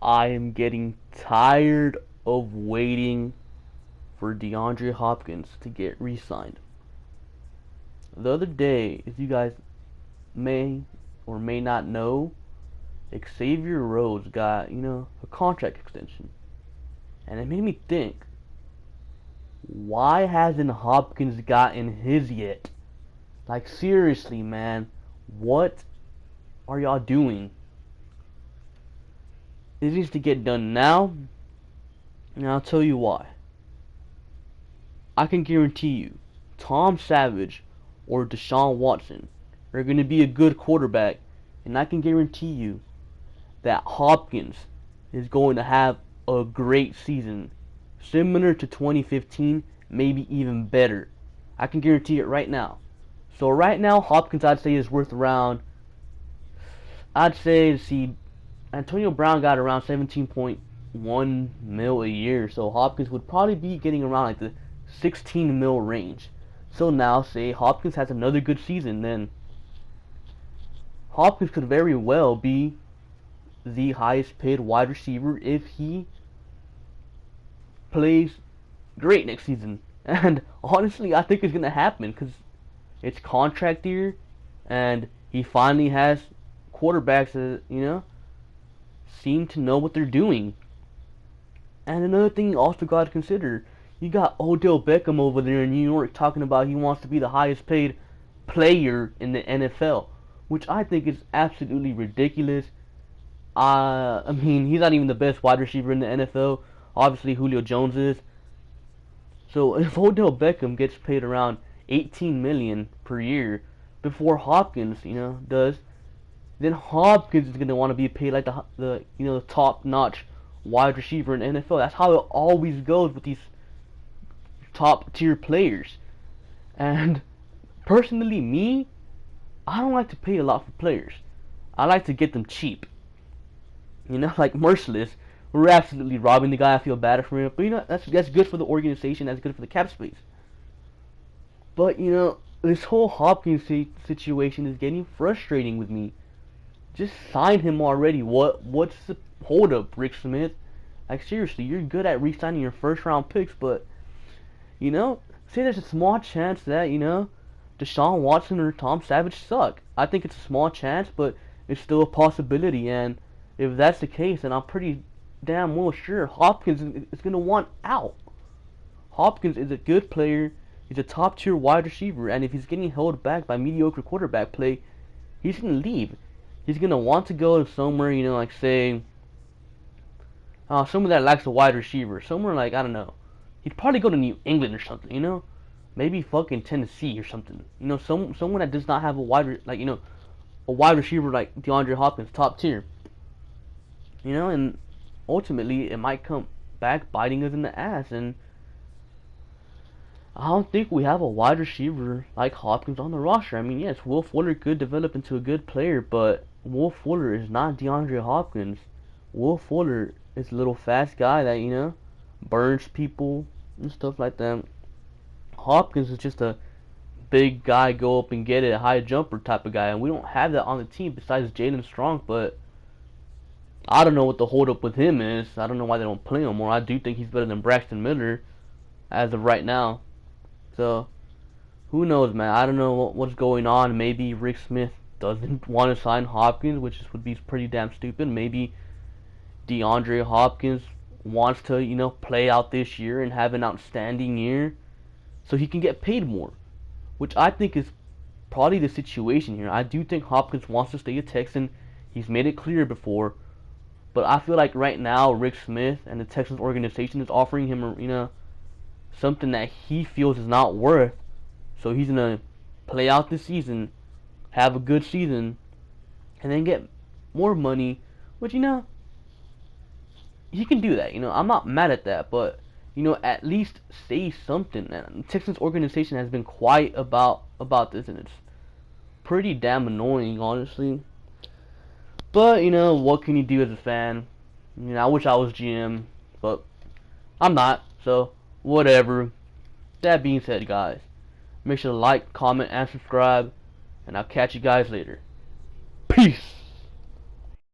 I am getting tired of waiting for DeAndre Hopkins to get re-signed. The other day, as you guys may or may not know, Xavier Rhodes got, a contract extension. And it made me think, why hasn't Hopkins gotten his yet? Like, seriously, man, what are y'all doing? It needs to get done now, and I'll tell you why. I can guarantee you, Tom Savage or Deshaun Watson are going to be a good quarterback, and I can guarantee you that Hopkins is going to have a great season, similar to 2015, maybe even better. I can guarantee it right now. So right now, Hopkins, I'd say, is worth around, Antonio Brown got around 17.1 mil a year, so Hopkins would probably be getting around like the 16 mil range. So now, say Hopkins has another good season, then Hopkins could very well be the highest paid wide receiver if he plays great next season. And honestly, I think it's going to happen because it's contract year, and he finally has quarterbacks that, seem to know what they're doing. And another thing you also got to consider, you got Odell Beckham over there in New York talking about he wants to be the highest paid player in the NFL, which I think is absolutely ridiculous. He's not even the best wide receiver in the NFL. Obviously, Julio Jones is. So if Odell Beckham gets paid around $18 million per year before Hopkins, does, then Hopkins is gonna want to be paid like the top-notch wide receiver in the NFL. That's how it always goes with these top-tier players. And personally, I don't like to pay a lot for players. I like to get them cheap. Like Merciless, we're absolutely robbing the guy. I feel bad for him, but that's good for the organization. That's good for the cap space. But this whole Hopkins situation is getting frustrating with me. Just sign him already. What's the hold up, Rick Smith? Like, seriously, you're good at re-signing your first round picks, but say there's a small chance that Deshaun Watson or Tom Savage suck. I think it's a small chance, but it's still a possibility. And if that's the case, then I'm pretty damn well sure Hopkins is gonna want out. Hopkins is a good player. He's a top tier wide receiver, and if he's getting held back by mediocre quarterback play, he's gonna leave. He's gonna want to go to somewhere, like say, somewhere that lacks a wide receiver. Somewhere like, I don't know. He'd probably go to New England or something, maybe fucking Tennessee or something. Someone that does not have a wide receiver like DeAndre Hopkins, top tier. And ultimately it might come back biting us in the ass. And I don't think we have a wide receiver like Hopkins on the roster. I mean, yes, Will Fuller could develop into a good player, but Will Fuller is not DeAndre Hopkins. Will Fuller is a little fast guy that, burns people and stuff like that. Hopkins is just a big guy, go up and get it, a high jumper type of guy, and we don't have that on the team besides Jalen Strong. But I don't know what the holdup with him is. I don't know why they don't play him more. I do think he's better than Braxton Miller as of right now. So, who knows, man? I don't know what's going on. Maybe Rick Smith doesn't want to sign Hopkins, which would be pretty damn stupid. Maybe DeAndre Hopkins wants to, play out this year and have an outstanding year so he can get paid more, which I think is probably the situation here. I do think Hopkins wants to stay a Texan. He's made it clear before. But I feel like right now Rick Smith and the Texans organization is offering him, something that he feels is not worth. So he's going to play out this season, have a good season, and then get more money, which, he can do that. I'm not mad at that, but, at least say something. And the Texans organization has been quiet about this, and it's pretty damn annoying, honestly. But, what can you do as a fan? I wish I was GM, but I'm not, so whatever. That being said, guys, make sure to like, comment, and subscribe, and I'll catch you guys later. Peace!